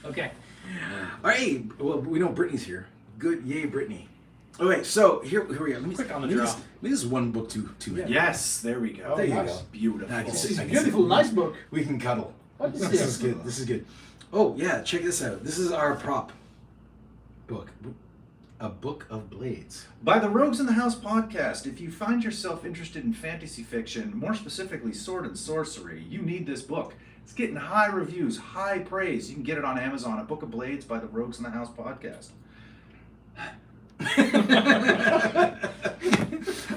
Okay. All right. Well, we know Brittany's here. Good. Yay, Brittany. Okay, so here we go. Let me Quick on the draw. This is one book too many. Yes, there we go. There you nice. go. Beautiful. Nice. It's a beautiful, nice book. We can cuddle. What is This this? is good. This is good. Oh yeah, check this out. This is our prop book. A Book of Blades. By the Rogues in the House podcast, if you find yourself interested in fantasy fiction, more specifically sword and sorcery, you need this book. It's getting high reviews, high praise. You can get it on Amazon, A Book of Blades by the Rogues in the House podcast.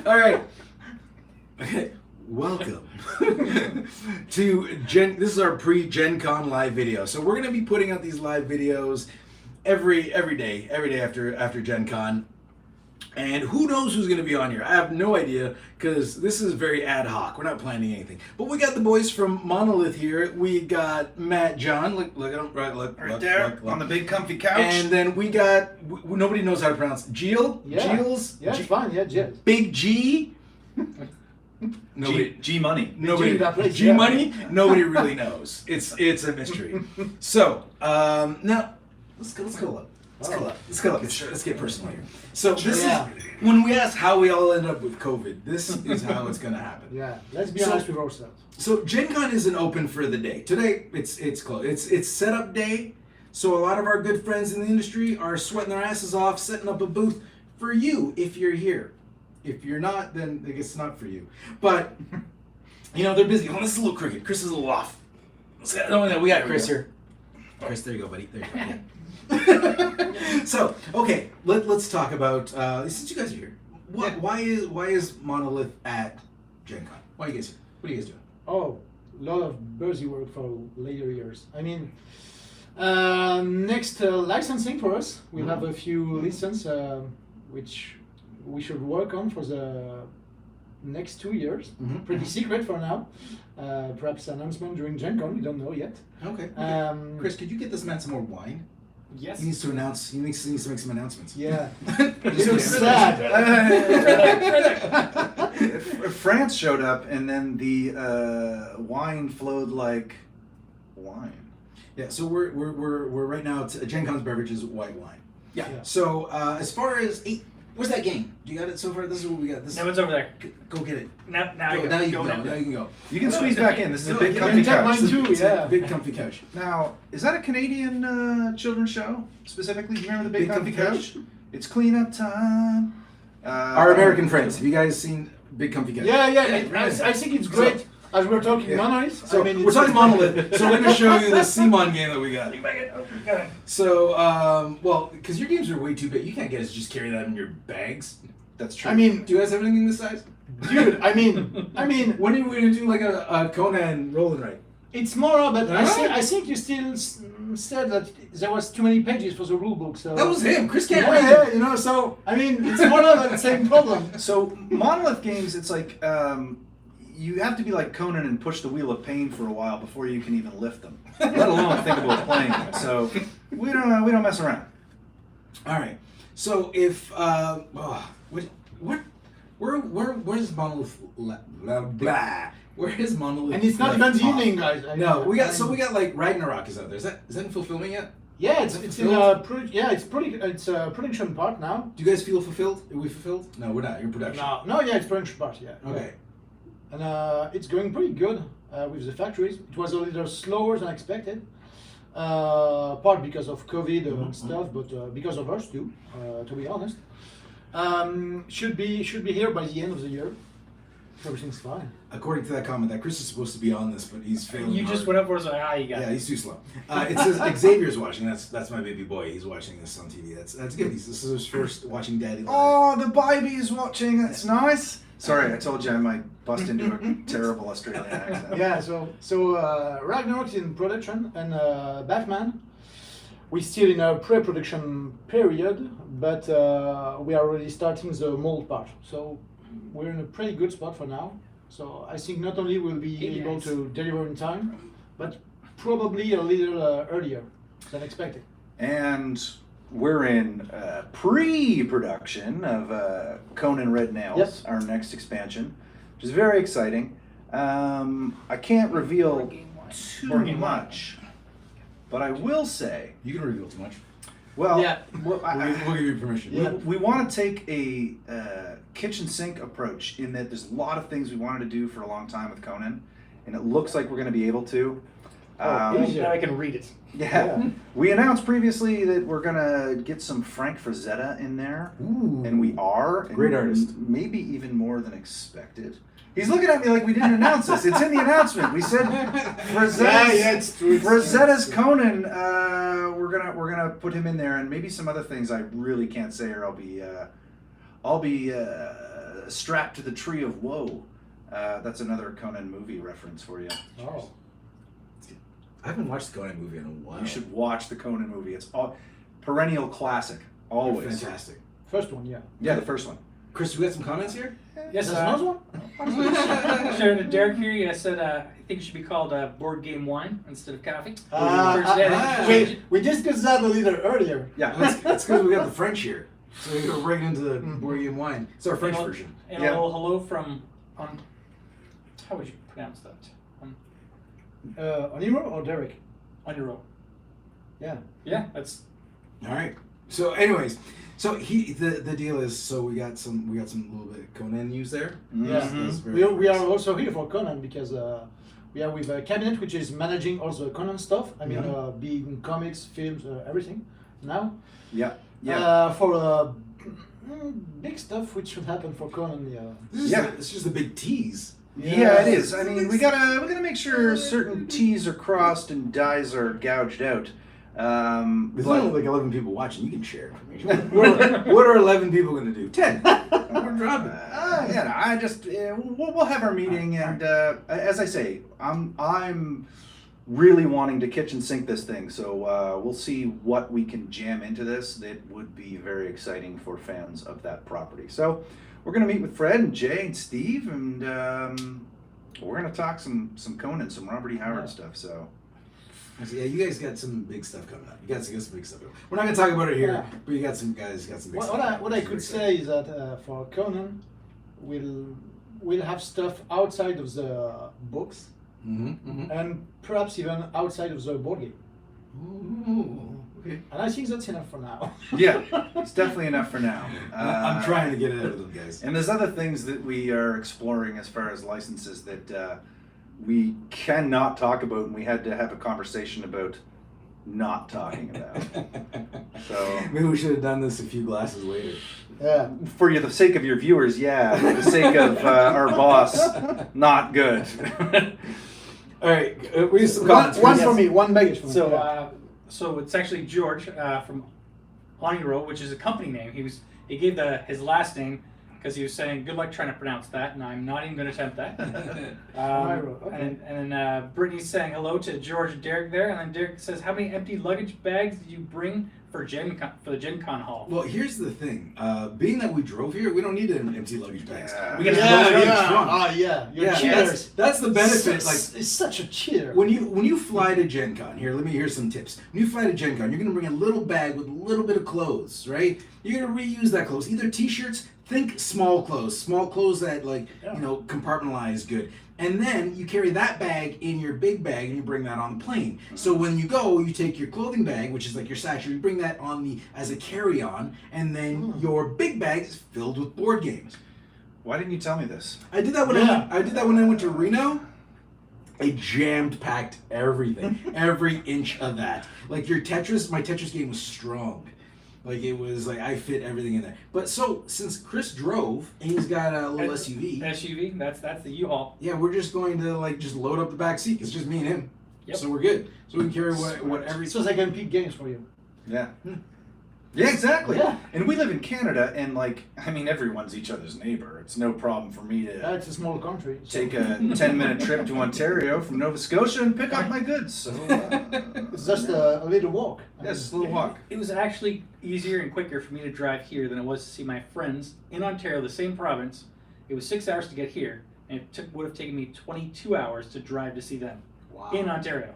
All right. Okay. Welcome to This is our pre-GenCon live video. So we're gonna be putting out these live videos every day after GenCon. And who knows who's gonna be on here? I have no idea because this is very ad hoc. We're not planning anything. But we got the boys from Monolith here. We got Matt, John. Look at him. Look There, on the big comfy couch. And then we got nobody knows how to pronounce it. Gilles. Yeah. Gilles. Yeah, it's fine. Yeah, Jet. Big G. Nobody. G Money. Nobody. that place, G yeah. Money. Nobody really knows. It's a mystery. So now let's go up. Let's get personal here. So this is when we ask how we all end up with COVID. This is how it's gonna happen. Yeah, let's be honest with ourselves. So GenCon isn't open for the day. Today it's closed. It's setup day. So a lot of our good friends in the industry are sweating their asses off, setting up a booth for you if you're here. If you're not, then I guess it's not for you. But they're busy. Oh, this is a little crooked. Chris is a little off. We got Chris here. Chris, there you go, buddy. There you go. Yeah. So, okay, let's talk about since you guys are here. Why is Monolith at GenCon? Why are you guys here? What are you guys doing? Oh, a lot of busy work for later years. I mean, next licensing for us, we'll have a few licenses which we should work on for the next 2 years. Pretty secret for now. Perhaps announcement during GenCon, we don't know yet. Okay. Chris, could you get this man some more wine? Yes. He needs to announce. He needs to make some announcements. Yeah. It's so sad. France showed up, and then the wine flowed like wine. Yeah. So we're right now. GenCon's beverage is white wine. Yeah. So as far as where's that game? Do you got it so far? This is what we got. This No, it's over there. Go get it. Now You can go. You can squeeze back in. This is a No, big you comfy can take couch. mine too. It's a Yeah. big comfy couch. Now, is that a Canadian children's show specifically? Do you remember the Big, Big Comfy Comfy Couch? It's cleanup time. Our American friends. Have you guys seen Big Comfy Couch? Yeah. I think it's great. As we're talking Monolith, So I mean, we're talking Monolith. So we're going to show you the Simon game that we got. So, well, because your games are way too big, you can't get us just carry that in your bags. That's true. I mean, Do you guys have anything this size? dude, I mean, When are we going to do like a Conan roll and write? it's more, but I think you still said that there was too many pages for the rule book. So That was him. Chris can't Yeah, read. yeah, so I mean, it's more of the same problem. So Monolith Games, it's like you have to be like Conan and push the wheel of pain for a while before you can even lift them, let alone think about playing them. So we don't mess around. All right. So if where's Monolith? Where is Monolith? And it's not even the evening, guys. I No, mean, we got like Ragnarok is out there. Is that in fulfillment yet? Yeah, it's in it's a production part now. Do you guys feel fulfilled? Are we fulfilled? No, we're not. You're in production. No, yeah, it's production part. Yeah. Okay. And it's going pretty good with the factories. It was a little slower than expected, part because of COVID and stuff, but because of us too, to be honest. Should be here by the end of the year. Everything's fine. According to that comment, that Chris is supposed to be on this, but he's failing. You just hard. went up for us. You got Yeah, it. he's too slow. It says Xavier's watching. That's my baby boy. He's watching this on TV. That's good. This is his first watching Daddy live. Oh, the baby is watching. That's nice. Sorry, I told you I might bust into a terrible Australian accent. Yeah, so Ragnarok is in production, and Batman, we're still in a pre-production period, but we are already starting the mold part. So we're in a pretty good spot for now. So I think not only will be able nice. to deliver in time, but probably a little earlier than expected. And we're in pre-production of Conan Red Nails, Yep. our next expansion, which is very exciting. I can't reveal too much. But I will say, You can reveal too much. well, Yeah. We'll give you permission. Yeah. we want to take a kitchen sink approach in that there's a lot of things we wanted to do for a long time with Conan, and it looks like we're going to be able to. easier. Now I can read it. Yeah. We announced previously that we're going to get some Frank Frazetta in there, Ooh. and we are. And Great artist. Maybe even more than expected. He's looking at me like we didn't announce this. It's in the announcement. We said Frazetta's, it's true. Frazetta's Conan. We're gonna put him in there, and maybe some other things I really can't say, or I'll be strapped to the tree of woe. That's another Conan movie reference for you. Oh. I haven't watched the Conan movie in a while. You should watch the Conan movie. It's perennial classic. Always. Fantastic. First one, yeah. Yeah, the first one. Chris, we got some comments here? Yes, There's another one? Sharon and Derek here, I said I think it should be called board game wine instead of coffee. We discussed that a little earlier. Yeah. That's because we got the French here. So we go right into the board game wine. It's our French version. And Yeah. a little hello from, how would you pronounce that? Oniro or Derek? Oniro. Yeah. Yeah, that's, All right. So, anyways, so the deal is, so we got some little bit of Conan news there. Yeah. That's very We are nice. also here for Conan because we are with a cabinet which is managing all the Conan stuff. I mean, Yeah. being comics, films, everything. Now, Yeah. Yeah. for big stuff which should happen for Conan. Yeah. It's just a big tease. Yeah, it is. I mean, we gotta make sure certain T's are crossed and I's are gouged out. There's But only like 11 people watching. You can share information. what are 11 people going to do? 10. We're dropping. I just we'll have our meeting, and as I say, I'm really wanting to kitchen sink this thing. So we'll see what we can jam into this that would be very exciting for fans of that property. So we're gonna meet with Fred and Jay and Steve, and we're gonna talk some Conan, some Robert E. Howard stuff. So. Yeah, you guys got some big stuff coming up. You got some big stuff. We're not going to talk about it here, Yeah. but you got some guys got some big stuff. What I could say is that for Conan, we'll have stuff outside of the books and perhaps even outside of the board game. Ooh, okay. And I think that's enough for now. Yeah, it's definitely enough for now. I'm trying to get it out of them, guys. And there's other things that we are exploring as far as licenses that we cannot talk about, and we had to have a conversation about not talking about. So Maybe we should have done this a few glasses later. Yeah. for the sake of your viewers, yeah. For the sake of our boss, not good. All right, we have some One, comments. one Yes. for me, one baggage for me. so, Yeah. so it's actually George from Oniro, which is a company name. He gave his last name because he was saying, good luck trying to pronounce that, and I'm not even going to attempt that. Oniro, okay. And then Brittany's saying hello to George and Derek there, and then Derek says, how many empty luggage bags did you bring for the GenCon hall? Well, here's the thing. Being that we drove here, we don't need an empty luggage bags. Yeah. We Yeah, can yeah, load it in the yeah. trunk. Ah, yeah. You're Yeah, cheaters. that's the benefit. Like, It's such a cheater. when you fly to GenCon, here's some tips. When you fly to GenCon, you're gonna bring a little bag with a little bit of clothes, right? You're gonna reuse that clothes, either t-shirts. Think small clothes that compartmentalize good, and then you carry that bag in your big bag and you bring that on the plane. So when you go, you take your clothing bag, which is like your satchel, you bring that on as a carry-on, and then your big bag is filled with board games. Why didn't you tell me this? I did that when I did that when I went to Reno. I packed everything, every inch of that. Like my Tetris game was strong. Like it was like I fit everything in there. But so since Chris drove and he's got a little SUV. SUV, that's the U-Haul. Yeah, we're just going to just load up the back seat. It's just me and him. Yep. So we're good. So we can carry whatever. So I can pick games for you. Yeah. Yeah, exactly. Yeah. And we live in Canada, and everyone's each other's neighbor. It's no problem for me to It's a small country. So. take a 10-minute trip to Ontario from Nova Scotia and pick up my goods. So, It's just a little walk. yes, a little walk. It was actually easier and quicker for me to drive here than it was to see my friends in Ontario, the same province. It was 6 hours to get here, and it would have taken me 22 hours to drive to see them in Ontario.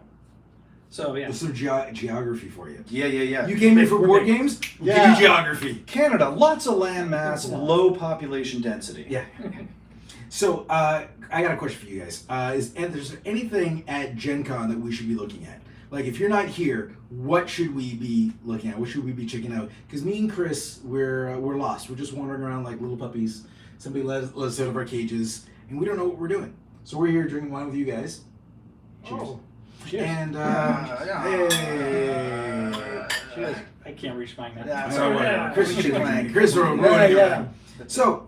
So yeah, There's some geography for you. Yeah. You came here for board games? We'll give you geography. Canada, lots of landmass, low population density. Yeah. So I got a question for you guys. Is there anything at Gen Con that we should be looking at? Like, if you're not here, what should we be looking at? What should we be checking out? Because me and Chris, we're lost. We're just wandering around like little puppies. Somebody let us out of our cages, and we don't know what we're doing. So we're here drinking wine with you guys. Cheers. Oh, cheers. And Yeah. hey. Cheers. I can't reach mine now. Yeah, So whatever. Chris is Clang. Chris ruined it. Yeah. So,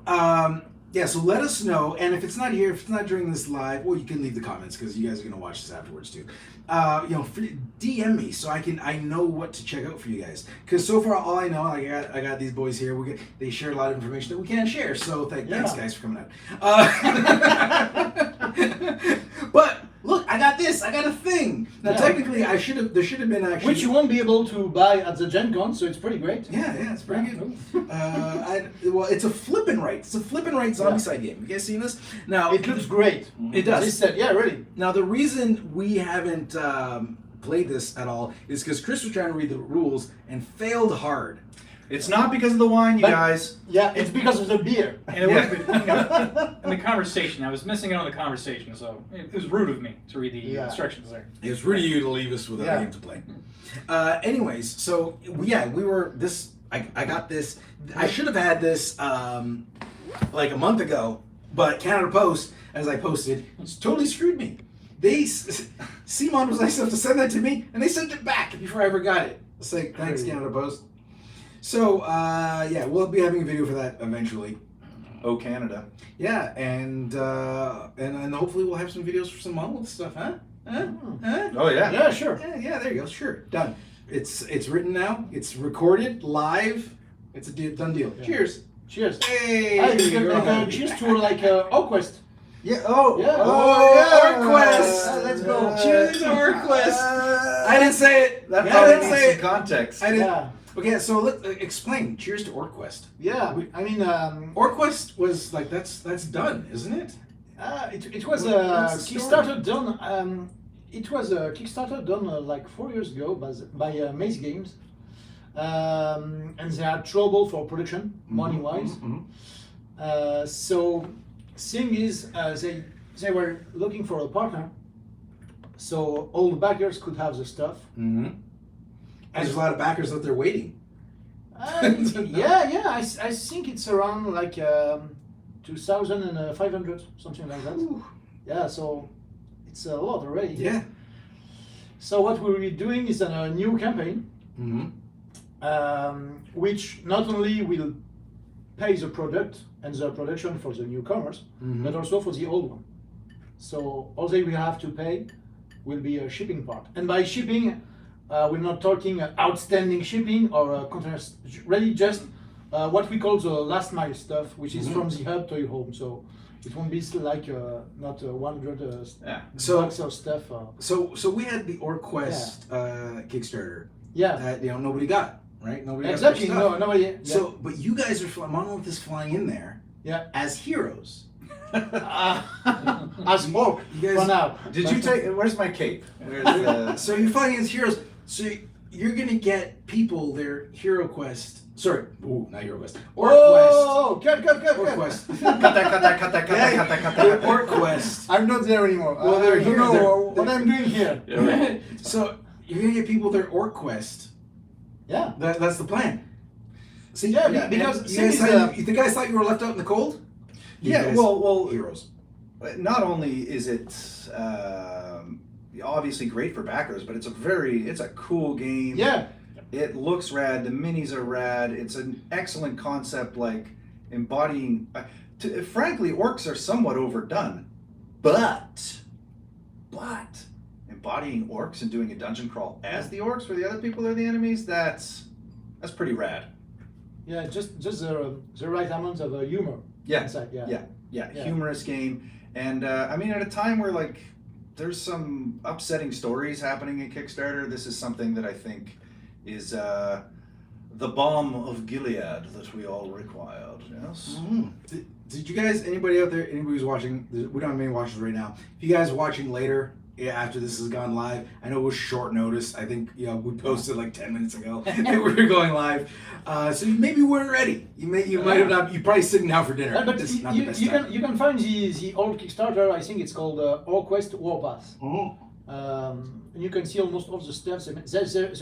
so let us know, and if it's not here, if it's not during this live, well, you can leave the comments because you guys are gonna watch this afterwards too. DM me so I know what to check out for you guys. Because so far, all I know, I got these boys here. They share a lot of information that we can't share. So thanks guys for coming out. But look, I got this. I got a thing. Now technically, there should have been actually. Which you won't be able to buy at the GenCon, so it's pretty great. Yeah, it's pretty good. It's a flippin' right. It's a flippin' right zombie side game. You guys seen this? Now It looks great. It does. They said, yeah, really. Now the reason we haven't played this at all is because Chris was trying to read the rules and failed hard. It's not because of the wine, you But- guys. Yeah, it's because of the beer. And it was, in the conversation, I was missing out on the conversation, so it was rude of me to read the instructions there. It was rude of you to leave us without a game to play. Anyways, so we were this. I got this. I should have had this like a month ago, but Canada Post, as I posted, totally screwed me. Simon was nice enough to send that to me, and they sent it back before I ever got it. It's like, thanks, Canada Post. So we'll be having a video for that eventually. Oh, Canada. Yeah, and hopefully we'll have some videos for some Monolith stuff, huh? Huh? Oh, yeah. Yeah, sure. Yeah, there you go. Sure, done. It's written now. It's recorded live. It's a done deal. Yeah. Cheers. Cheers. Hey. Hey, you can cheers to like Orquest. Yeah. Oh. Yeah. Orquest. Let's go. Cheers to Orquest. I didn't say it. That I probably didn't needs say some it. context. I didn't. Yeah. Okay, so let's explain. Cheers to Orquest. Yeah. I mean, Orquest was like that's done, isn't it? it was a What's the story? Kickstarter done. It was a Kickstarter done like 4 years ago by Maze Games, and they had trouble for production, money-wise. So, thing is, they were looking for a partner, so all the backers could have the stuff. Mm-hmm. And there's a lot of backers out there waiting. Yeah. I think it's around like 2,500, something like that. Ooh. Yeah, so it's a lot already. Yeah. So what we'll be doing is a new campaign, Mm-hmm. which not only will pay the product and the production for the newcomers, Mhm. but also for the old one. So all they will have to pay will be a shipping part. And by shipping, we're not talking outstanding shipping or containers, really just what we call the last mile stuff, which is from the hub to your home. So it won't be like not 100 Yeah. bucks of stuff. So we had the Orquest Kickstarter Yeah, that nobody got, right? Nobody got exactly. their stuff. No, nobody. Yeah. So, but you guys are Monolith is flying in there Yeah. as heroes. As smoke You guys- for now. Did you take? Where's my cape? Where's the? So you're flying as heroes. So you're gonna get people their Hero Quest. Sorry, not Hero Quest. Orquest. Oh, cut. Orquest. Cut that. Orquest. I'm not there anymore. Well, they're I here, don't know they're- what I'm doing here. So you're gonna get people their Orquest. Yeah. That's the plan. See, Yeah, because you guys, since, you guys thought you were left out in the cold. You Yeah. guys- Well. heroes. Not only is it obviously great for backers, but it's a cool game. Yeah. It looks rad. The minis are rad. It's an excellent concept, like embodying. Frankly, orcs are somewhat overdone, but embodying orcs and doing a dungeon crawl as the orcs, where the other people are the enemies. That's pretty rad. Yeah, just the right amount of humor Yeah. inside. Yeah. Yeah. Yeah. Humorous game, and I mean, at a time where like there's some upsetting stories happening in Kickstarter, this is something that I think is the balm of Gilead that we all required. Yes. Did you guys, anybody out there, anybody who's watching, we don't have many watchers right now. If you guys are watching later, after this has gone live, I know it was short notice. I think we posted like 10 minutes ago that we were going live. So maybe you weren't ready. You might have not. You're probably sitting down for dinner. But This is not the best time. you can find the old Kickstarter. I think it's called Orquest Warpath. and you can see almost all the stuff. There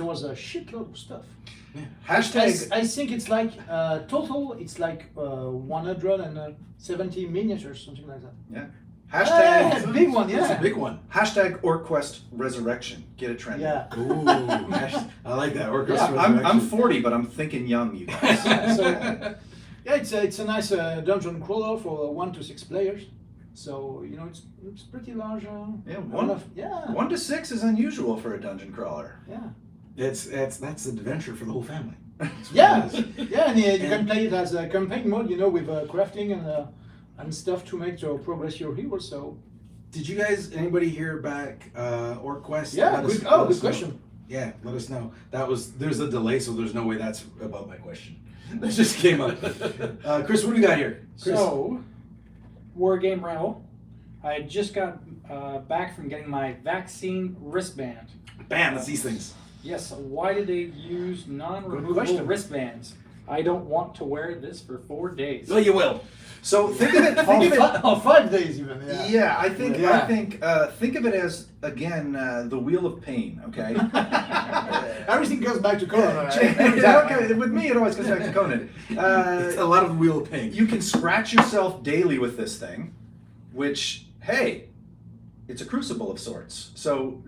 was a shitload of stuff. Hashtag. I think it's like total. It's like 170 miniatures, something like that. Yeah. Hashtag Hashtag. big one, That's yeah. a big one. Hashtag OrcQuest Resurrection. Get it trending. Yeah. Ooh, I like that. Yeah, I'm 40, but I'm thinking young, you guys. So, yeah, it's a nice dungeon crawler for 1 to 6 players. So it's pretty large. Yeah, yeah. 1 to 6 is unusual for a dungeon crawler. Yeah. That's an adventure for the whole family. Yeah, yeah, and you can play it as a campaign mode, with crafting and stuff to make to progress your hero. So, Did you guys? Anybody hear back OrcQuest? yeah, Let us- good. let Oh, us good know. question. Yeah, let us know. There's a delay, so there's no way that's about my question. That just came up. Chris, what do you got here? Chris. So, War Game Rental. I had just got back from getting my vaccine wristband. Bam, that's these things. Yes, why did they use non-removable question. wristbands? I don't want to wear this for 4 days. Well, you will. So think of it. Think of it. 5 days even. Yeah. Yeah, I think Yeah. think of it as again the wheel of pain. Okay. Everything goes back to Conan. Okay, with me, it always comes back to Conan. It's a lot of wheel of pain. You can scratch yourself daily with this thing, which, hey, it's a crucible of sorts. So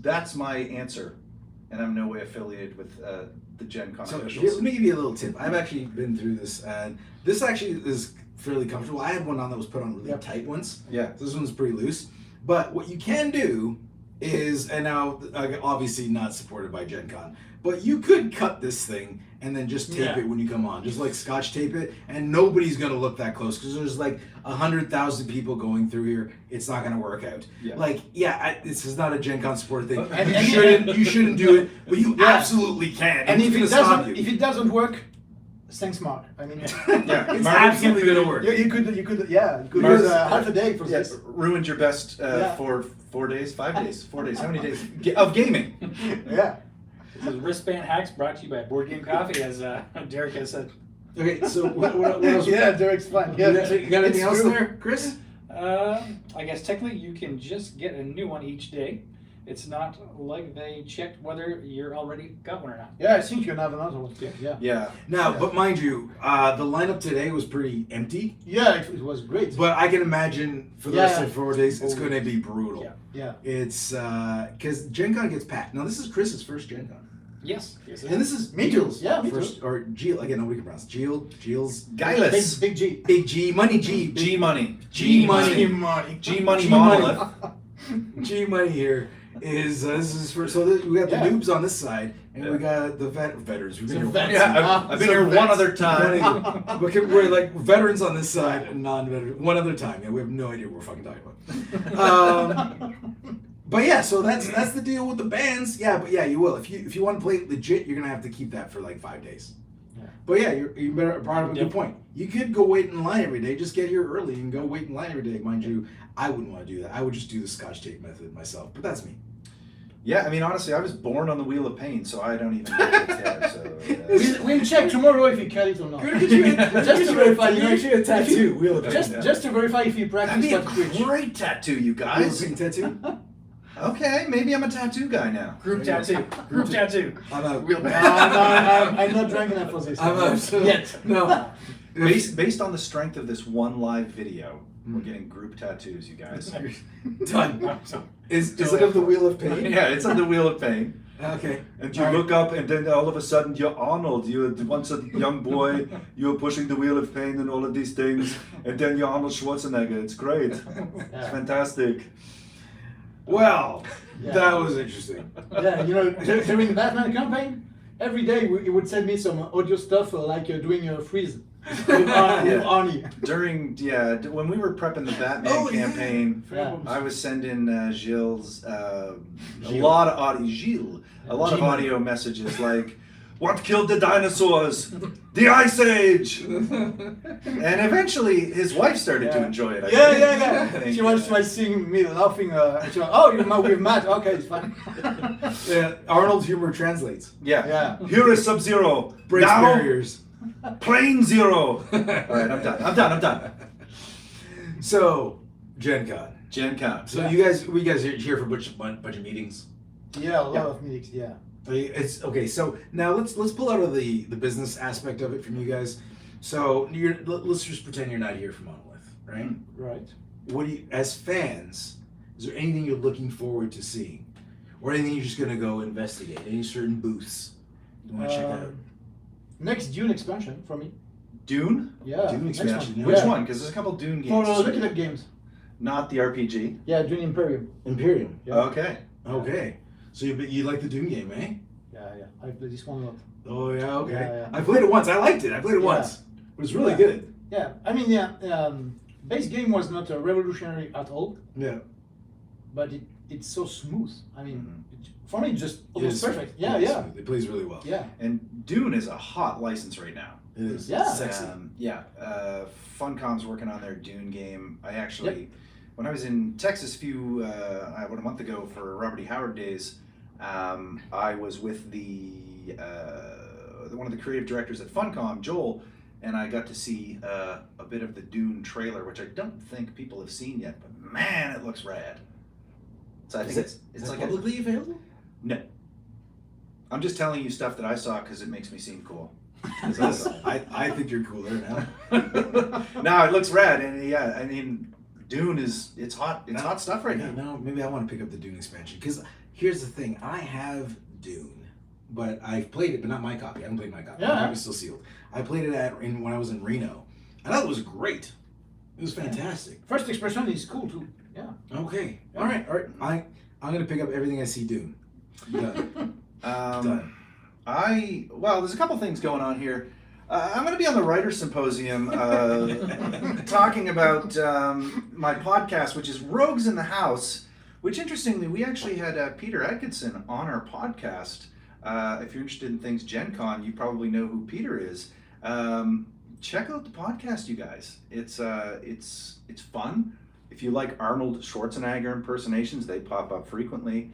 that's my answer, and I'm no way affiliated with the GenCon So officials. here, let me give you a little tip. I've actually been through this, and this actually is fairly comfortable. I had one on that was put on really Yep. tight once. Yeah. This one's pretty loose. But what you can do is, and now obviously not supported by GenCon, but you could cut this thing and then just tape Yeah. it when you come on, just like Scotch tape it, and nobody's gonna look that close because there's like 100,000 people going through here. It's not gonna work out. Yeah. Like, this is not a GenCon supported thing. And- You shouldn't do it, but you Yeah. absolutely can. And It's if gonna it stop doesn't, you. if it doesn't work, thanks, Mark. I mean, Yeah. It's Mark, absolutely gonna work. you could Mark- use half a day for Yeah, this. ruined your best Yeah. for 4 days, 5 days, 4 days. How many days of gaming? Yeah. This is Wristband Hacks brought to you by Board Game Coffee, as Derek has said. Okay, so what else? Yeah, Derek's fine. Yeah. You got anything It's else true. there, Chris? I guess technically you can just get a new one each day. It's not like they checked whether you're already got one or not. Yeah, I think you can have another one too. Yeah. Yeah. Now, Yeah. but mind you, the lineup today was pretty empty. Yeah, it was great. But I can imagine for the Yeah. rest of 4 days, it's Oh. going to be brutal. Yeah. Yeah. It's because GenCon gets packed. Now, this is Chris's first GenCon. Yes. Yes. And this is Me too. Gilles' Yeah, me first, or Gilles, again, nobody can pronounce it. Gilles, Guyless. Big G. Big G, Money G. G money. G money. money. G money G monolith. G Money here is this is for we got the Yeah. noobs on this side, and we got the veterans. We've been Some here vets. Yeah, I've been here one other time. We're like veterans on this side and non-veterans one other time. Yeah, we have no idea what we're fucking talking about. But yeah, so that's the deal with the bands. Yeah, but yeah, you will if you want to play it legit, you're gonna have to keep that for like 5 days. Yeah. But yeah, you better brought up a Yep. good point. You could go wait in line every day. Just get here early and go wait in line every day. Mind you, I wouldn't want to do that. I would just do the Scotch tape method myself. But that's me. Yeah, I mean, honestly, I was born on the Wheel of Pain, so I don't even know what's there. So, We'll check tomorrow if you cut it or not. Just to verify, you actually a tattoo. Wheel of Pain. Just to verify if you that'd practice be a what you preach. great tattoo, you Wheel of guys. Pain tattoo. Okay, maybe I'm a tattoo guy now. Group tattoo. Group tattoo. I'm out. No, I'm not drunk enough for this. I'm out. Yet. No. Based on the strength of this one live video, we're getting group tattoos, you guys. Done. Is it of the Wheel of Pain? Yeah, it's on the Wheel of Pain. Okay. And you look up, and then all of a sudden you're Arnold. You're once a young boy. You're pushing the Wheel of Pain and all of these things, and then you're Arnold Schwarzenegger. It's great. It's Yeah. fantastic. Well, Yeah. that was interesting. Yeah, during the Batman campaign, every day he would send me some audio stuff like doing a freeze with Arnie. When we were prepping the Batman Oh, yeah. campaign, Yeah. I was sending Gilles a lot of audio. A lot of Gilles. audio messages like, "What killed the dinosaurs? The Ice Age." And eventually, his wife started to Yeah. enjoy it. I Yeah. think. She was seeing me laughing. She went, "Oh, you're with Matt. Okay, it's fine." Yeah, Arnold's humor translates. Yeah. Yeah. Here is Sub-Zero. Breaks Now, barriers. Plane Zero. All right, I'm done. So, Gen Con. Gen Con. So we guys are here for a bunch of meetings. Yeah, a lot Yeah. of meetings. Yeah. It's okay. So now let's pull out of the business aspect of it from you guys. So let's just pretend you're not here for Monolith, right? Right. What do you, as fans, is there anything you're looking forward to seeing, or anything you're just gonna go investigate? Any certain booths you want to check out? Next Dune expansion for me. Dune? Yeah. Dune next expansion, one. yeah. Which Yeah. one? Because there's a couple Dune For games. Look at Games. Not the RPG. Yeah, Dune Imperium. Imperium. Yeah. Okay. Okay. So you like the Doom game, eh? Yeah. I played this one a lot. Oh yeah. Okay. Yeah. I played it once. I liked it. I played it Yeah. once. It was really Yeah. good. Yeah. I mean, yeah. Base game was not revolutionary at all, Yeah. but it's so smooth. I mean, Mhm. for me, it's just It almost is perfect. smooth. Yeah. It is Yeah. smooth. It plays really well. Yeah. And Dune is a hot license right now. It is. Yeah. Sexy. Funcom's working on their Dune game. I actually, when I was in Texas about a month ago for Robert E. Howard Days, I was with one of the creative directors at Funcom, Joel, and I got to see a bit of the Dune trailer, which I don't think people have seen yet, but man, it looks rad. So I think it's like publicly available. no. I'm just telling you stuff that I saw because it makes me seem cool. I think you're cooler now. No, it looks rad, and yeah, I mean, Dune it's hot. It's hot stuff right Yeah, now. no, maybe I want to pick up the Dune expansion because here's the thing: I have Dune, but I've played it, but not my copy. I haven't played my copy. Yeah. My copy's still sealed. I played it when I was in Reno. I thought it was great. It was fantastic. First expression is cool too. Yeah. Okay. All right. I'm gonna pick up everything I see Dune. Done. Done. There's a couple things going on here. I'm going to be on the Writers Symposium talking about my podcast, which is Rogues in the House, which interestingly, we actually had Peter Atkinson on our podcast. If you're interested in things GenCon, you probably know who Peter is. Check out the podcast, you guys. It's fun. If you like Arnold Schwarzenegger impersonations, they pop up frequently.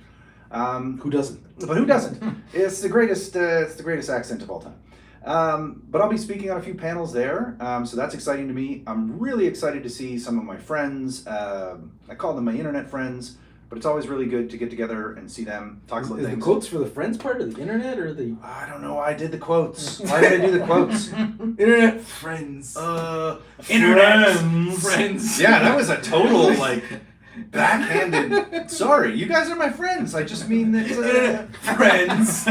Who doesn't? But who doesn't? It's the greatest. It's the greatest accent of all time. But I'll be speaking on a few panels there, so that's exciting to me. I'm really excited to see some of my friends. I call them my internet friends, but it's always really good to get together and see them talk about Is the things. quotes for the friends part of the internet or the I don't know. I did the quotes. Why did I do the quotes? internet friends? Internet friends. Yeah, that was a total like backhanded. Sorry, you guys are my friends. I just mean that friends.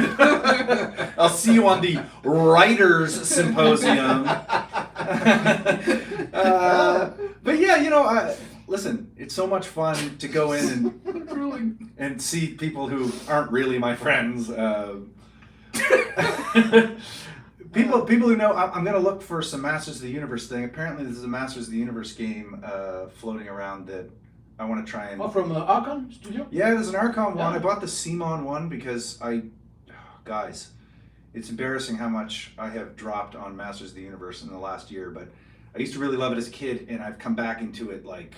I'll see you on the Writers Symposium. But yeah, listen, it's so much fun to go in and see people who aren't really my friends. People who know, I'm going to look for some Masters of the Universe thing. Apparently, there's a Masters of the Universe game floating around that I want to try and. Oh, from Archon Studio? Yeah, there's an Archon one. Yeah. I bought the Simon one because guys, it's embarrassing how much I have dropped on Masters of the Universe in the last year, but I used to really love it as a kid, and I've come back into it like.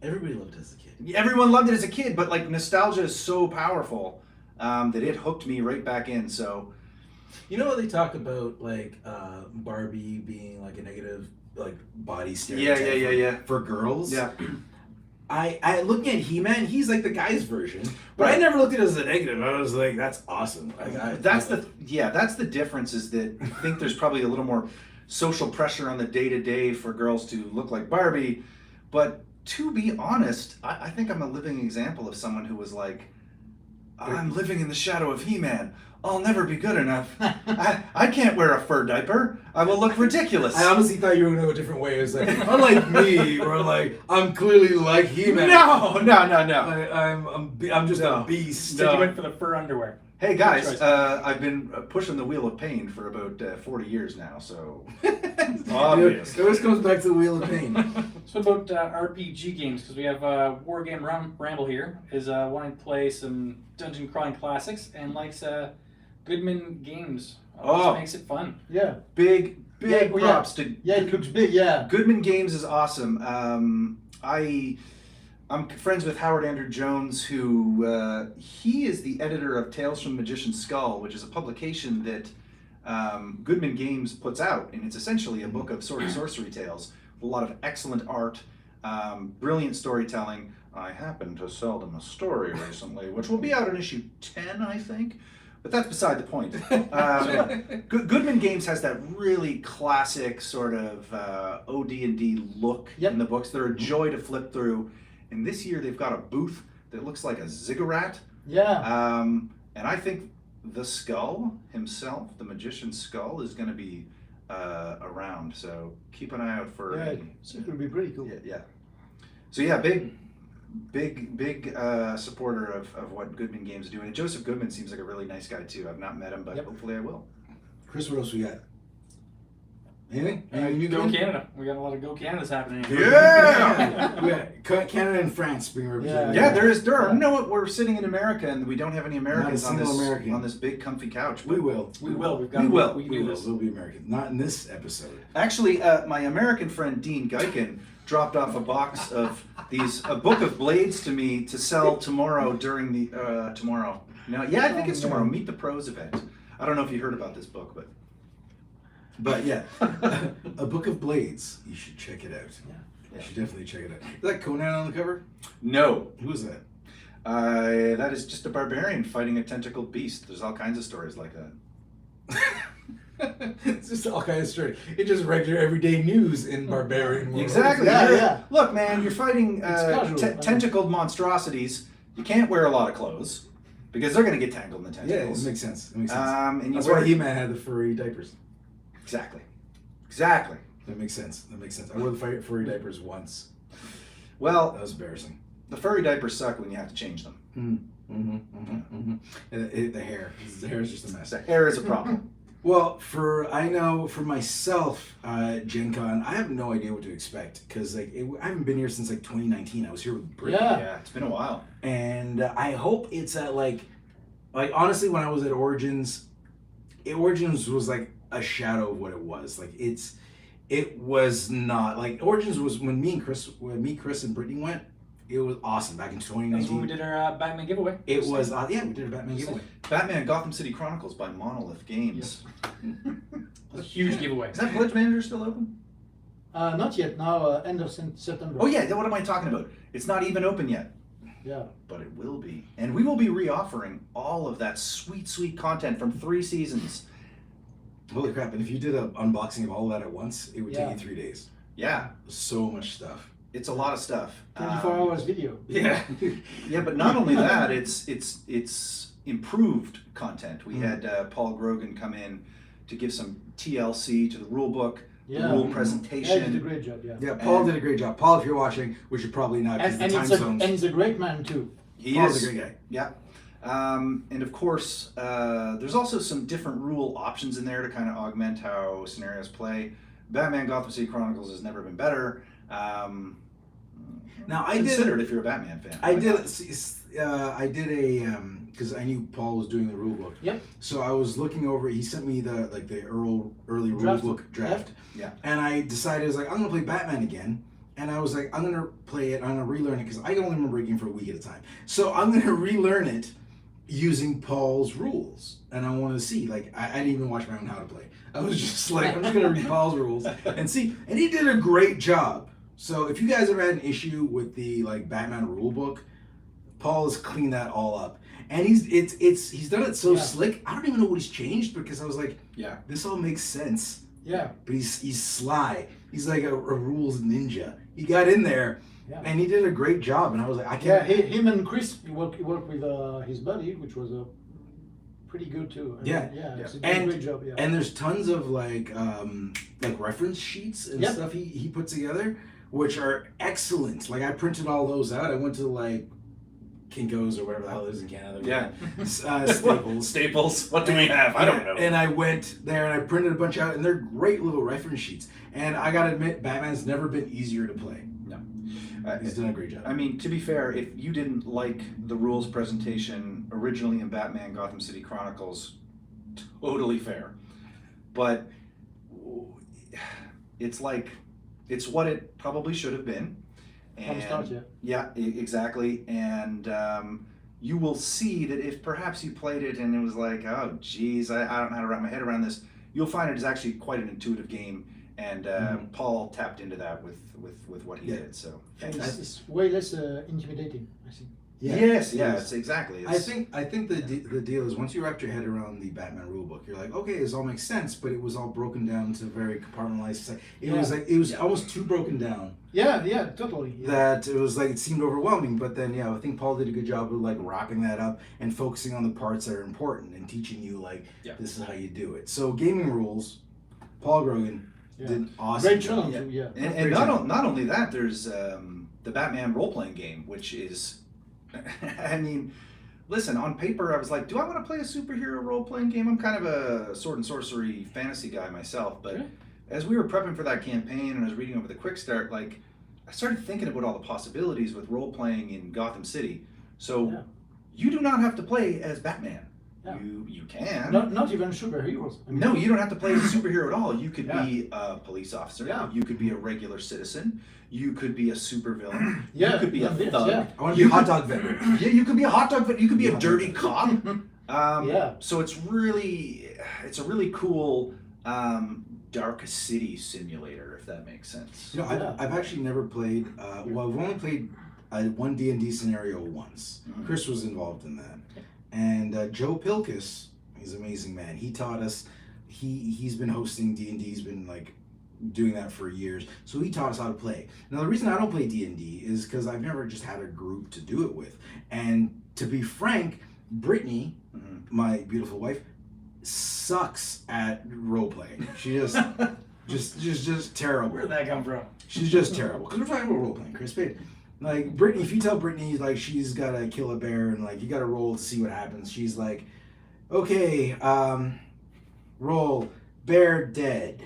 Everybody loved it as a kid. Everyone loved it as a kid, but like nostalgia is so powerful that it hooked me right back in, so. You know, they talk about like Barbie being like a negative like body stereotype Yeah. for girls. Yeah. I looking at He-Man, he's like the guy's version, but I never looked at it as a negative. I was like, that's awesome. Like, That's the difference is that I think there's probably a little more social pressure on the day-to-day for girls to look like Barbie, but to be honest, I think I'm a living example of someone who was like, I'm living in the shadow of He-Man. I'll never be good enough. I can't wear a fur diaper. I will look ridiculous. I honestly thought you were gonna go a different way. It was like, unlike me, or like I'm clearly like He-Man. No. I'm just a beast. Instead, you went for the fur underwear. Hey guys, I've been pushing the wheel of pain for about 40 years now, so obvious. It always comes back to the wheel of pain. So about RPG games, because we have War Game Ramble here, is wanting to play some dungeon crawling classics and likes Goodman Games. Always makes it fun. Yeah. Big Yeah, props to Yeah, it looks big, yeah. Goodman Games is awesome. I'm friends with Howard Andrew Jones, who he is the editor of Tales from the Magician's Skull, which is a publication that Goodman Games puts out, and it's essentially a book of sword and sorcery tales with a lot of excellent art. Brilliant storytelling. I happened to sell them a story recently, which will be out in issue 10, I think. But that's beside the point. Goodman Games has that really classic sort of OD&D look in the books. They're a joy to flip through. And this year they've got a booth that looks like a ziggurat. Yeah. And I think the skull himself, the magician's skull, is going to be around. So keep an eye out for. Yeah, so it will be pretty cool. Yeah. So yeah, big supporter of what Goodman Games is doing. And Joseph Goodman seems like a really nice guy too. I've not met him, but hopefully I will. Chris, what else we got? Anything? Go Canada. We got a lot of Go Canadas happening. Yeah! We got Canada and France being represented. Yeah, there are. You know what? We're sitting in America and we don't have any Americans Not a single American. on this big comfy couch. We will. We will. We can will. do this. We'll be American. Not in this episode. Actually, my American friend Dean Geiken dropped off a box of a book of blades to me to sell tomorrow during the tomorrow. No, yeah, I think it's tomorrow. Meet the Pros event. I don't know if you heard about this book, But yeah, a book of blades. You should check it out. Yeah. You should definitely check it out. Is that Conan on the cover? no. Who is that? That is just a barbarian fighting a tentacled beast. There's all kinds of stories like that. It's just all kinds of story. It's just regular everyday news in barbarian world. Exactly. Yeah. Look, man, you're fighting It's casual. tentacled monstrosities. You can't wear a lot of clothes because they're going to get tangled in the Yeah, tentacles. it makes sense. It makes sense. And you That's wear why He-Man had the furry diapers. Exactly. That makes sense. I wore the furry diapers once. Well, That was embarrassing. the furry diapers suck when you have to change them. And the hair. The hair is just a mess. The hair is a problem. Well, for myself, GenCon, I have no idea what to expect because I haven't been here since 2019. I was here with Britt. Yeah, it's been a while. And I hope it's at honestly, when I was at Origins was like a shadow of what it was. It was not Origins was when Chris and Brittany went. It was awesome back in 2019. That's when we did our Batman giveaway. It was we did a Batman giveaway. Batman Gotham City Chronicles by Monolith Games. A huge giveaway. Is that Pledge Manager still open? Not yet. Now, end of September. Oh yeah, what am I talking about? It's not even open yet. Yeah. But it will be. And we will be reoffering all of that sweet, sweet content from 3 seasons. Holy crap! And if you did an unboxing of all of that at once, it would take Yeah. you 3 days. Yeah, So much stuff. it's a lot of stuff. 24 hours video. Yeah. Yeah, but not only that, it's improved content. We had Paul Grogan come in to give some TLC to the rule book, Yeah. the rule Yeah, presentation. he did a great job. Yeah. Yeah, Paul did a great job. Paul, if you're watching, which you're probably not because And the time zones. he's a great man too. He Paul's is a great guy. Yeah. And of course, there's also some different rule options in there to kind of augment how scenarios play. Batman Gotham City Chronicles has never been better. Now Consider it if you're a Batman fan. I did because I knew Paul was doing the rule book. Yep. So I was looking over. He sent me the early rule book draft. Yeah. And I decided I was like, I'm gonna play Batman again. And I was like, I'm gonna play it. I'm gonna relearn it because I can only remember a game for a week at a time. So I'm gonna relearn it using Paul's rules. And I want to see. I didn't even watch my own how to play. I was just like, I'm just gonna read Paul's rules and see. And he did a great job. So if you guys ever had an issue with the Batman rule book, Paul has cleaned that all up. And he's done it so slick. I don't even know what he's changed because I was like, Yeah. this all makes sense. Yeah. But he's sly. He's like a rules ninja. He got in there and he did a great job. And I was like, I can't. Yeah, him and Chris, he worked with his buddy, which was pretty good too. I mean, it's a great job. Yeah. And there's tons of reference sheets and stuff he put together, which are excellent. I printed all those out. I went to Kinko's or whatever the hell it is in Canada. Yeah. Staples. Staples. What do we have? I don't know. And I went there and I printed a bunch out, and they're great little reference sheets. And I gotta admit, Batman's never been easier to play. No. He's done a great job. I mean, to be fair, if you didn't like the rules presentation originally in Batman Gotham City Chronicles, totally fair. But it's what it probably should have been. From the start, exactly. And you will see that if perhaps you played it and it was like, oh, geez, I don't know how to wrap my head around this, you'll find it is actually quite an intuitive game. And Paul tapped into that with what he did. So And fantastic. it's way less intimidating, I think. Yes, it's exactly. I think the deal is once you wrapped your head around the Batman rulebook, you're like, okay, this all makes sense, but it was all broken down to very compartmentalized. It was almost too broken down. Yeah, totally. Yeah. That it was like it seemed overwhelming, but then I think Paul did a good job of like wrapping that up and focusing on the parts that are important and teaching you like this is how you do it. So gaming rules, Paul Grogan did an awesome Great job. channel too, yeah. And not only that, there's the Batman role-playing game, which is, I mean, listen, on paper I was like, do I want to play a superhero role-playing game? I'm kind of a sword and sorcery fantasy guy myself, but as we were prepping for that campaign and I was reading over the quick start, like, I started thinking about all the possibilities with role-playing in Gotham City. So you do not have to play as Batman. Yeah. You can. Not even superheroes. I mean, No, you don't have to play as a superhero at all. You could be a police officer. Yeah. You could be a regular citizen. You could be a supervillain. Yeah, You could be a yeah, thug. yeah. I want to be a hot dog vendor. Yeah, you could be a hot dog, but you could be a dirty cop. Yeah. So it's a really cool dark city simulator, if that makes sense. You know, I've actually never played. Well, I've only played one D&D scenario once. Mhm. Chris was involved in that, and Joe Pilkus, he's an amazing man. He taught us. He's been hosting D&D. He's been like doing that for years. So he taught us how to play. Now the reason I don't play D&D is because I've never just had a group to do it with. And to be frank, Brittany, my beautiful wife, sucks at role playing. She just terrible. Where'd that come from? She's just terrible. Because we're talking about role playing, Chris. But like Brittany, if you tell Brittany like she's gotta kill a bear and like you gotta roll to see what happens, she's like, okay, roll, bear dead.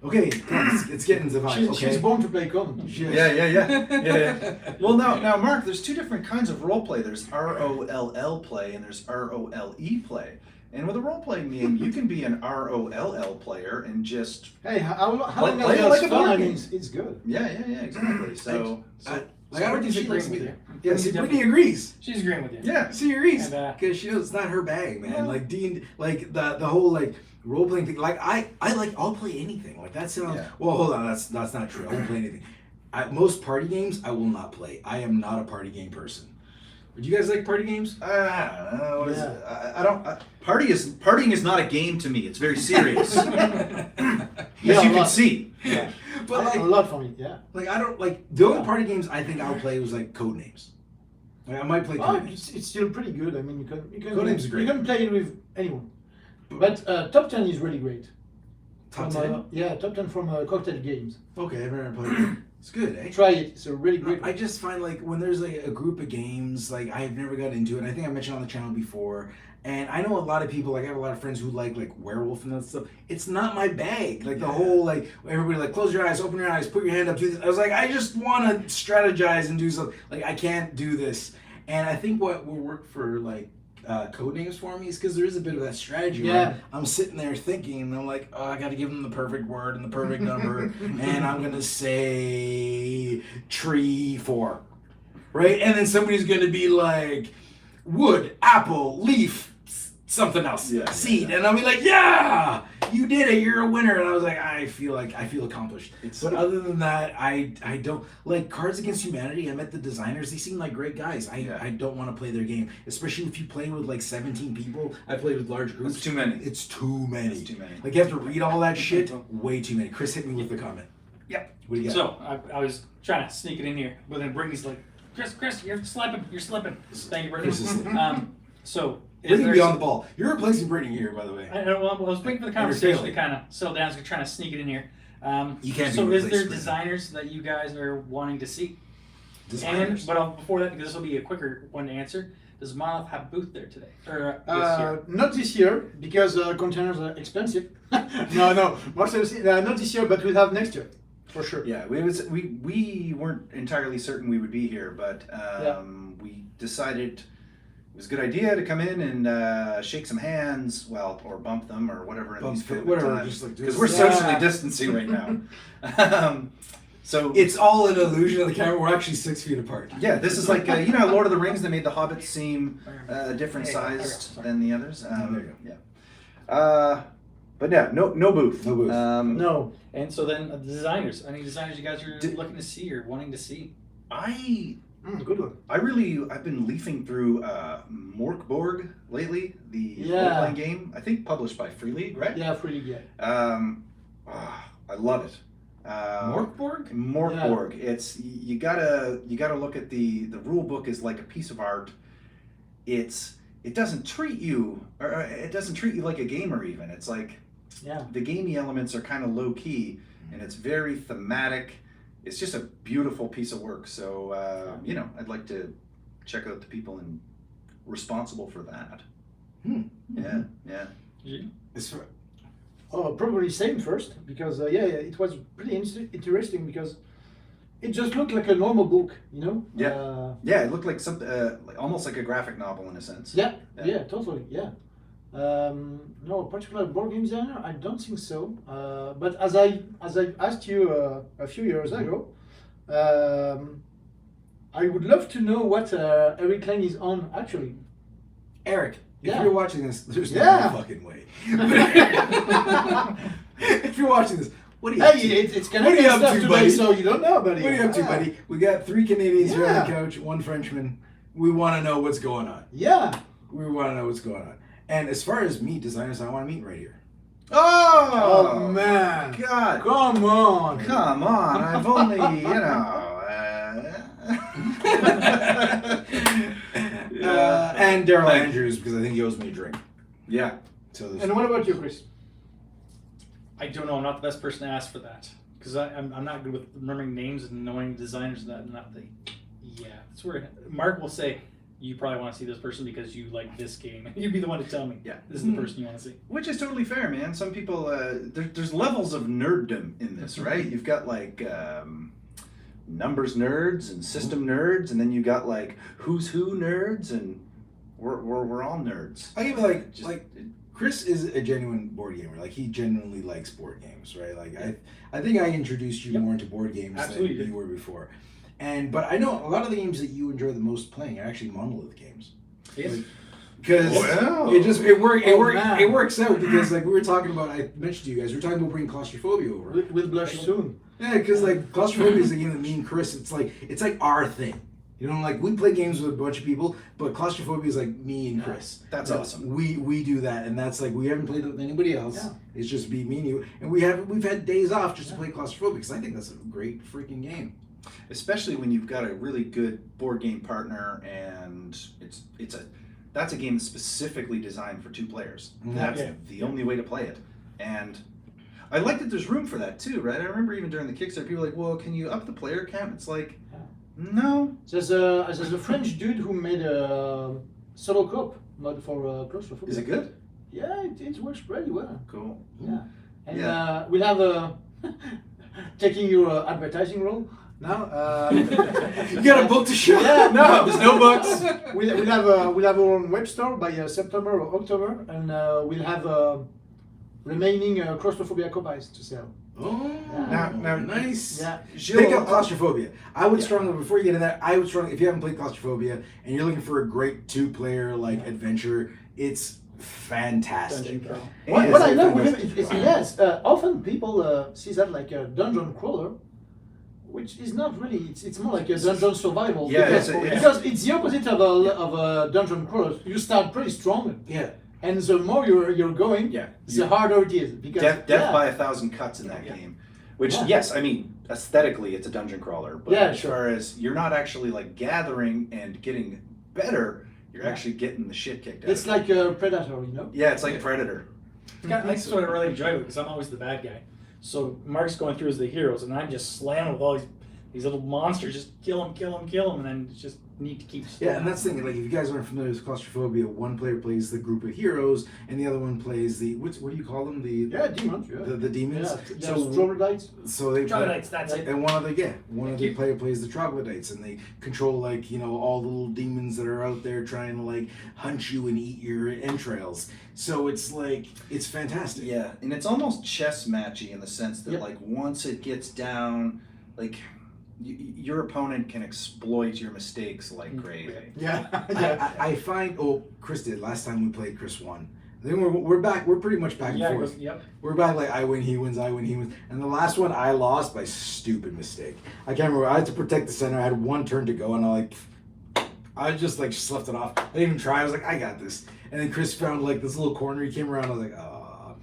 Okay, come on, it's getting into the vibe. She's born to play Conan. Yeah. Well, now, Mark, there's two different kinds of role play. There's ROLL play and there's ROLE play. And with a role-playing game, you can be an ROLL player and just Hey, how long play it has like a it fun? board I game. mean, it's good. yeah, exactly. So I So don't think Brittany's she agreeing likes with me. you. Yeah, see, Brittany agrees. She's agreeing with you. yeah, She agrees And, because she knows it's not her bag, man. Like like the whole like role playing thing. Like I'll play anything. Like that sounds. Yeah. Well, hold on, that's not true. I won't play anything. Most party games I will not play. I am not a party game person. Would you guys like party games? I don't know. What is Yeah. it? I don't. Partying is not a game to me. It's very serious, as Yeah, you a can lot. see. Yeah. But A like, lot for me, yeah. like I don't like the only party games I think I'll play was like code names. Like, I might play Oh, code names. it's still pretty good. I mean, you can Conan's great. you can play it with anyone. But top 10 is really great. Top From, 10? Top 10 from Cocktail Games. Okay, I've never played it. It's good, eh? Try it. It's a really great I one. just find like when there's like a group of games, like I've never got into it. I think I mentioned on the channel before, and I know a lot of people. Like I have a lot of friends who like werewolf and that stuff. It's not my bag. Like the whole like everybody like close your eyes, open your eyes, put your hand up. Do this. I was like, I just want to strategize and do something. Like I can't do this. And I think what will work for like code names for me is because there is a bit of that strategy. Yeah. Where I'm sitting there thinking, and I'm like, oh, I got to give them the perfect word and the perfect number, and I'm gonna say tree 4, right? And then somebody's gonna be like wood, apple, leaf, something else, seed, and I'll be like, yeah, you did it, you're a winner. And I was like, I feel accomplished. But other than that, I don't like Cards Against Humanity. I met the designers; they seem like great guys. I don't want to play their game, especially if you play with like 17 people. I played with large groups. It's too many. It's too many. It's too many. Like you have to read all that shit. Way too many. Chris hit me with the comment. Yep. What do you got? So I was trying to sneak it in here, but then Brittany's like, Chris, you're slipping. Thank you, Brittany. Chris is slipping. So is Brittany there be on the ball. You're replacing Brittany here, by the way. I was waiting for the conversation to kind of settle down. So trying to sneak it in here. You can't So be is replaced, there Brittany. designers that you guys are wanting to see? Designers. But before that, because this will be a quicker one to answer, does Monolith have a booth there today? Or this year? Not this year because containers are expensive. no, more seriously, not this year, but we'll have next year for sure. Yeah, we weren't entirely certain we would be here, but we decided it was a good idea to come in and shake some hands, or bump them or whatever. Just like because we're socially distancing right now. So it's all an illusion of the camera. We're actually 6 feet apart. yeah, this is like Lord of the Rings. They made the hobbits seem different Hey, sized sorry. than the others. There you Yeah. But yeah, no booth. No booth. No. And so then the designers. Any designers you guys are looking to see or wanting to see? Good one. I've been leafing through Morkborg lately, the role-playing game. I think published by Free League, right? Yeah, Free League, I love it. Morkborg? Morkborg. It's you gotta look at the rule book is like a piece of art. It doesn't treat you like a gamer even. It's like the gamey elements are kind of low key, and it's very thematic. It's just a beautiful piece of work. So I'd like to check out the people responsible for that. Yeah. Probably same first, because it was pretty interesting because it just looked like a normal book, you know. Yeah, it looked like something almost like a graphic novel in a sense. Yeah, totally. Yeah. No particular board game designer, I don't think so. But as I asked you a few years ago, I would love to know what Eric Lang is on actually. Eric, if Yeah. you're watching this, there's Yeah. no fucking way. If you're watching this, what are you Hey, up to? it's What are you Canadian up stuff to, today, buddy? so you don't know, buddy. What are you up to, Yeah. buddy? We got 3 Canadians here on the Yeah. couch, 1 Frenchman. We want to know what's going on. Yeah. We want to know what's going on. And as far as meet designers, I want to meet right here. Oh, man. God. Come on. Come on, I've only, And Daryl Andrews, because I think he owes me a drink. Yeah. So there's And what about you, Chris? I don't know. I'm not the best person to ask for that because I'm not good with remembering names and knowing designers and that. That's where Mark will say, you probably want to see this person because you like this game. You'd be the one to tell me. Yeah. This is the person you want to see. Which is totally fair, man. Some people, there's levels of nerddom in this, right? You've got like numbers nerds and system nerds, and then you got like who's who nerds, and we're all nerds. I give it like Chris is a genuine board gamer. Like he genuinely likes board games, right? Like I think I introduced you more into board games Absolutely. than you were before. But I know a lot of the games that you enjoy the most playing are actually Monolith games. Yes. Because Wow. it works out because like we were talking about, I mentioned to you guys, we were talking about bringing claustrophobia over. We'll blush soon. Yeah, because like claustrophobia is a game that me and Chris, it's like our thing. You know, like we play games with a bunch of people, but claustrophobia is like me and Chris. That's Like, awesome. We do that, and that's like we haven't played it with anybody else. Yeah. It's just me and you, and we've had days off just to play claustrophobia because I think that's a great freaking game. Especially when you've got a really good board game partner, and that's a game that's specifically designed for 2 players. That's the only way to play it. And I like that there's room for that too, right? I remember even during the Kickstarter, people were like, well, can you up the player count? It's like, no. There's a French dude who made a solo co-op mod for Claustrophobia. Is it good? Yeah, it works pretty well. Cool. Yeah. And we'll have taking your advertising role now. You got a book to show? Yeah, No, there's no books. we'll have our own web store by September or October, and we'll have remaining claustrophobia copies to sell. Oh, Now, nice. Yeah. Pick up Claustrophobia. I would strongly, before you get into that, if you haven't played Claustrophobia and you're looking for a great 2-player like adventure, it's fantastic. What I love with him is often people see that like a dungeon crawler, which is not really. It's more like a dungeon survival. Yeah, because it's the opposite of a dungeon crawler. You start pretty strong. Yeah. And the more you're going, the harder it is. Because Death by 1,000 cuts in that game. Which, yes, I mean, aesthetically it's a dungeon crawler, but as far as you're not actually like gathering and getting better, you're actually getting the shit kicked out. It's like a Predator, you know? Yeah, it's like Predator. That's what I really enjoy it because I'm always the bad guy. So Mark's going through as the heroes, and I'm just slamming with all these little monsters, just kill them, and then it's just neat to keep. Yeah, and that's the thing. Like, if you guys aren't familiar with Claustrophobia, one player plays the group of heroes, and the other one plays the what do you call them? The demons. the demons. Yeah, troglodytes. So they Troglodytes, that's it. And one of the player plays the troglodytes, and they control like all the little demons that are out there trying to like hunt you and eat your entrails. So it's like it's fantastic. Yeah, and it's almost chess matchy in the sense that like once it gets down, like your opponent can exploit your mistakes like crazy. Yeah. I find Chris did last time we played. Chris won. I think we're back. We're pretty much back and Yeah, forth. yep. We're back like I win, he wins, I win, he wins. And the last one I lost by stupid mistake. I can't remember. I had to protect the center. I had one turn to go, and I just left it off. I didn't even try. I was like, I got this. And then Chris found like this little corner. He came around. I was like, oh.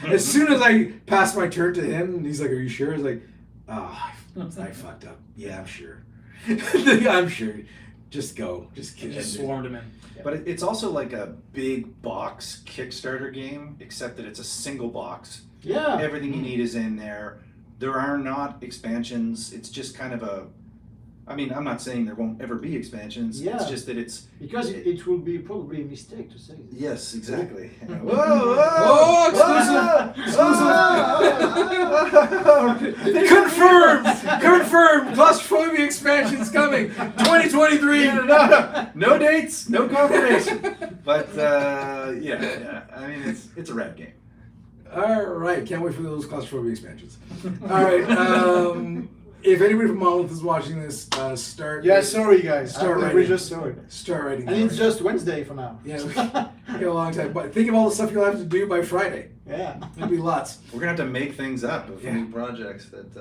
As soon as I passed my turn to him, and he's like, are you sure? I was like, oh, I fucked up. Yeah, I'm sure. I'm sure. Just go. Just kidding. Just swarmed him in. But it's also like a big box Kickstarter game, except that it's a single box. Yeah. Everything you need is in there. There are not expansions. It's just kind of a... I mean, I'm not saying there won't ever be expansions. Yeah. It's just that it's... Because it will be probably a mistake to say this. Yes, exactly. Whoa, exclusive! Confirmed! Claustrophobia expansion's coming! 2023! No dates, no confirmation. But, yeah. I mean, it's a rad game. Alright, can't wait for those claustrophobia expansions. Alright, if anybody from Monolith is watching this, start... Yeah, sorry guys. Start We writing. just saw it. Start writing. And it's just Wednesday for now. Yeah, we got a long time. But think of all the stuff you'll have to do by Friday. Yeah. It'll be lots. We're going to have to make things up of Yeah. new projects that...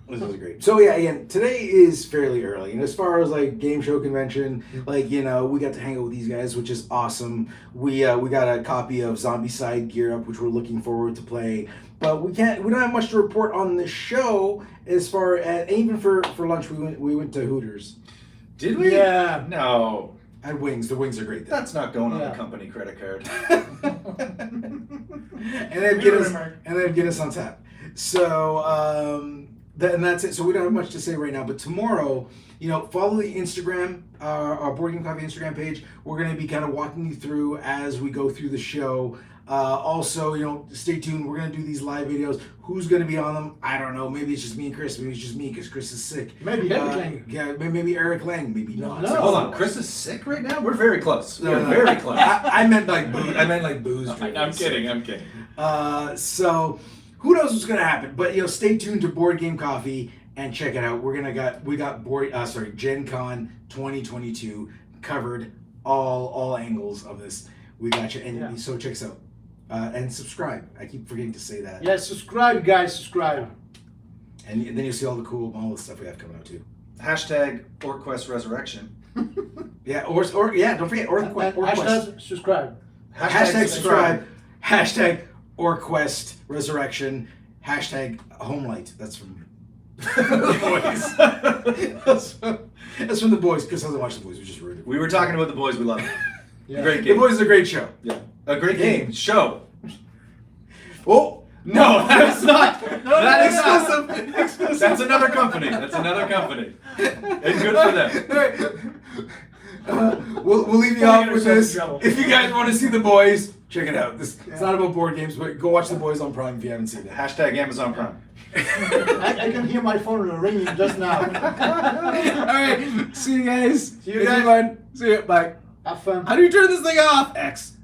This was great. So yeah, again, today is fairly early, and as far as like game show convention, like we got to hang out with these guys, which is awesome. We got a copy of Zombicide Gear Up, which we're looking forward to play. But we don't have much to report on the show as far as even for lunch we went to Hooters. Did we? Yeah. No. Had wings. The wings are great. There. That's not going on Yeah. the company credit card. and they have Guinness on tap. So and that's it. So we don't have much to say right now. But tomorrow, follow the Instagram, our Board Game Coffee Instagram page. We're going to be kind of walking you through as we go through the show. Also, stay tuned. We're going to do these live videos. Who's going to be on them? I don't know. Maybe it's just me and Chris. Maybe it's just me because Chris is sick. Maybe Eric Lang. Yeah, maybe Eric Lang. Maybe not. No. So- Hold on, Chris is sick right now? We're very close. No, We're no, very close. I meant like booze. I meant like booze. I'm kidding. So who knows what's gonna happen? But stay tuned to Board Game Coffee and check it out. We got GenCon 2022 covered, all angles of this. We got you, and Yeah. so check us out and subscribe. I keep forgetting to say that. Yeah, subscribe guys, subscribe. And then you'll see all the cool Monolith stuff we have coming out too. Hashtag OrquEst Resurrection. Yeah, or yeah, don't forget And hashtag subscribe. Hashtag subscribe. Hashtag OrQuest Resurrection. Hashtag Homelight. That's from the boys. That's from the boys. Chris hasn't watched the boys. We just ruined it. We were talking about the boys. We love it. Yeah. Great The game. boys is a great show. Yeah. A great game. Show. Oh No, that's not. That exclusive. exclusive. That's another company. And good for them. We'll leave you Don't off get with yourself in this. trouble. If you guys want to see the boys, check it out. It's not about board games, but go watch the boys on Prime if you haven't seen it. Hashtag Amazon Prime. I can hear my phone ringing just now. All right, see you guys. See you guys. Bye. See you. Bye. Have fun. How do you turn this thing off? X.